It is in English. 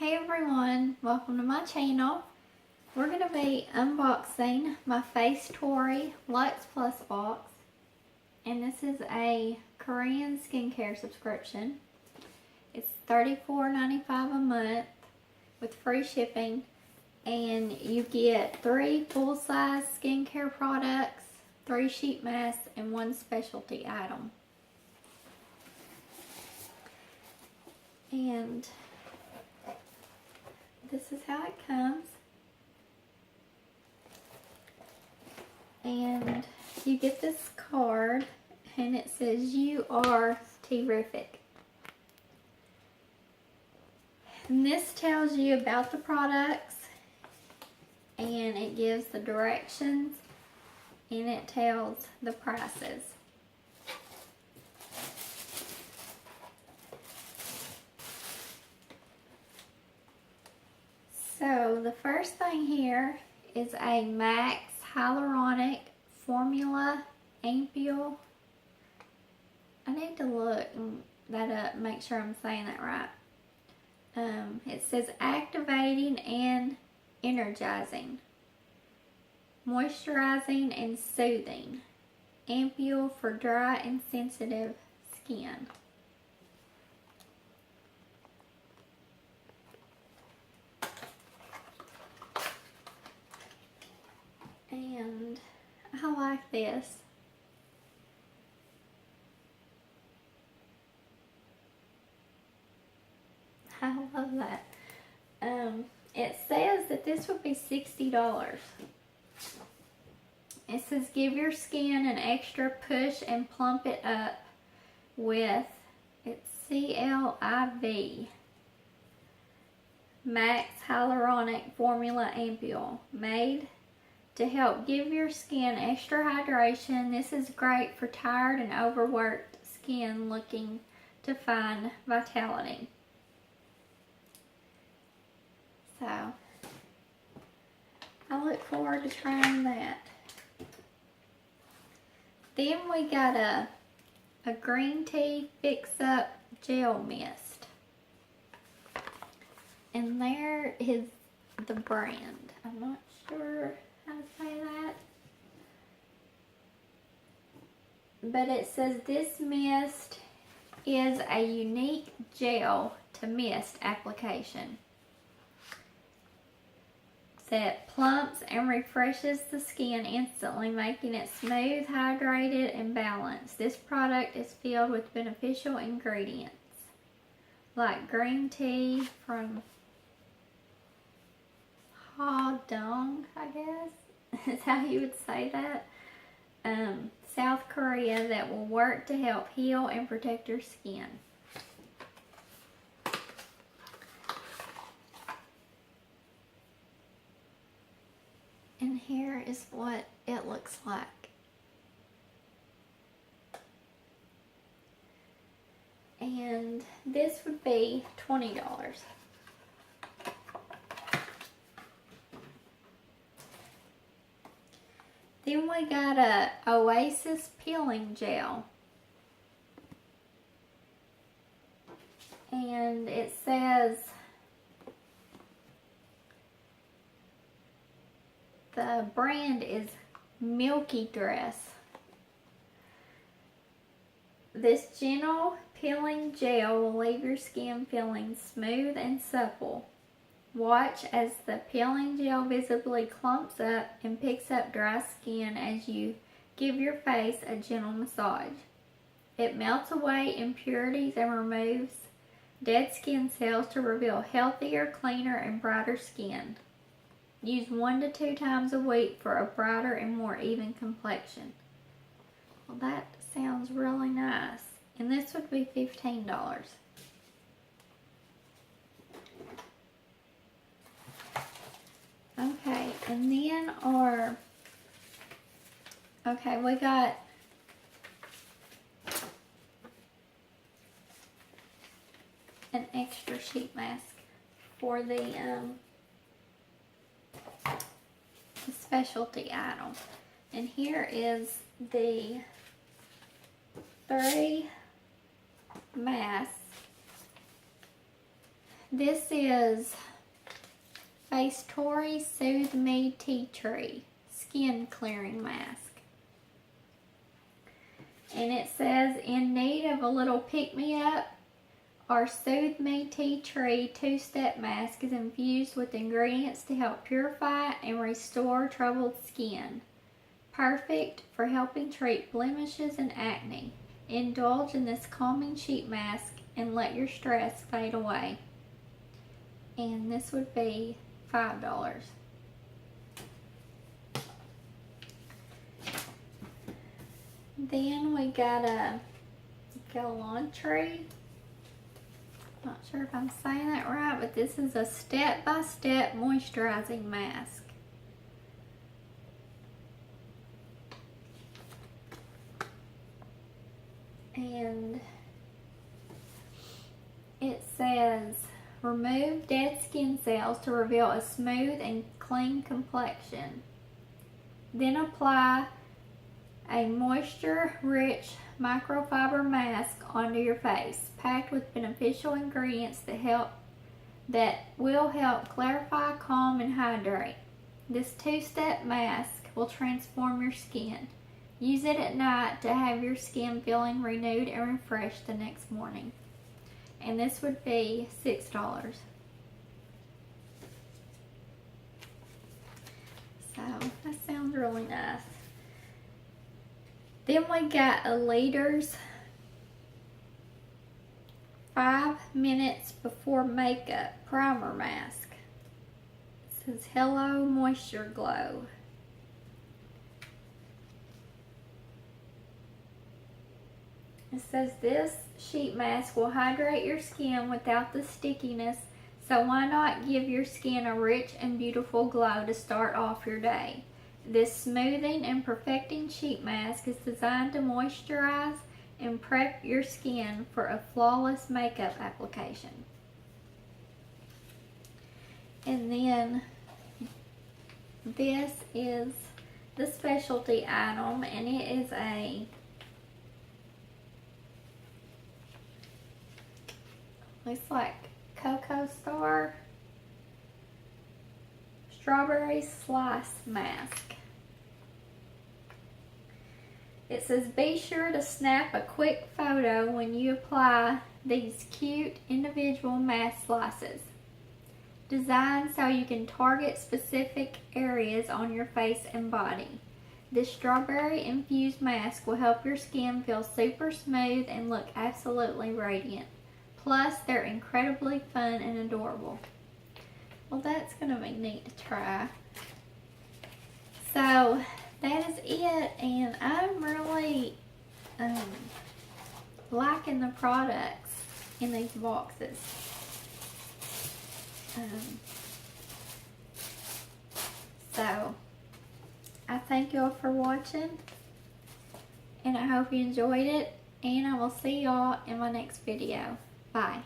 Hey everyone, welcome to my channel. We're going to be unboxing my Facetory Luxe Plus box. And this is a Korean skincare subscription. It's $34.95 a month with free shipping. And you get 3 full-size skincare products, 3 sheet masks, and 1 specialty item. And this is how it comes. And you get this card and it says you are terrific. And this tells you about the products and it gives the directions and it tells the prices. So the first thing here is a Max Hyaluronic Formula Ampoule. I need to look that up, make sure I'm saying that right. It says activating and energizing, moisturizing and soothing, ampoule for dry and sensitive skin. And I like this. I love that. It says that this would be $60. It says give your skin an extra push and plump it up with, it's CLIV, Max Hyaluronic Formula Ampoule, made to help give your skin extra hydration. This is great for tired and overworked skin looking to find vitality. So, I look forward to trying that. Then we got a green tea fix up gel mist. And there is the brand. I'm not sure how to say that. But it says this mist is a unique gel to mist application that plumps and refreshes the skin instantly, making it smooth, hydrated, and balanced. This product is filled with beneficial ingredients like green tea from Dong, I guess is how you would say that, South Korea, that will work to help heal and protect your skin. And here is what it looks like. And this would be $20. Then we got a Oasis peeling gel. And it says the brand is Milky Dress. This gentle peeling gel will leave your skin feeling smooth and supple. Watch as the peeling gel visibly clumps up and picks up dry skin as you give your face a gentle massage. It melts away impurities and removes dead skin cells to reveal healthier, cleaner, and brighter skin. Use 1 to 2 times a week for a brighter and more even complexion. Well, that sounds really nice. And this would be $15. Okay, and then we got an extra sheet mask for the specialty item. And here is the 3 masks This is Facetory Soothe Me Tea Tree Skin Clearing Mask. And it says, in need of a little pick-me-up, our Soothe Me Tea Tree 2-step mask is infused with ingredients to help purify and restore troubled skin. Perfect for helping treat blemishes and acne. Indulge in this calming sheet mask and let your stress fade away. And this would be $5. Then we got a Gallantry. Not sure if I'm saying that right, but this is a step-by-step moisturizing mask. And it says, remove dead skin cells to reveal a smooth and clean complexion. Then apply a moisture-rich microfiber mask onto your face, packed with beneficial ingredients that will help clarify, calm, and hydrate. This 2-step mask will transform your skin. Use it at night to have your skin feeling renewed and refreshed the next morning. And this would be $6. So that sounds really nice. Then we got a Leader's 5 minutes before makeup primer mask. It says Hello Moisture Glow. It says this sheet mask will hydrate your skin without the stickiness, so why not give your skin a rich and beautiful glow to start off your day. This smoothing and perfecting sheet mask is designed to moisturize and prep your skin for a flawless makeup application. And then this is the specialty item, and it is a looks like Cocoa Star Strawberry Slice Mask. It says, be sure to snap a quick photo when you apply these cute individual mask slices. Designed so you can target specific areas on your face and body. This strawberry infused mask will help your skin feel super smooth and look absolutely radiant. Plus, they're incredibly fun and adorable. Well, that's going to be neat to try. So, that is it, and I'm really liking the products in these boxes. So, I thank y'all for watching, and I hope you enjoyed it, and I will see y'all in my next video. Bye.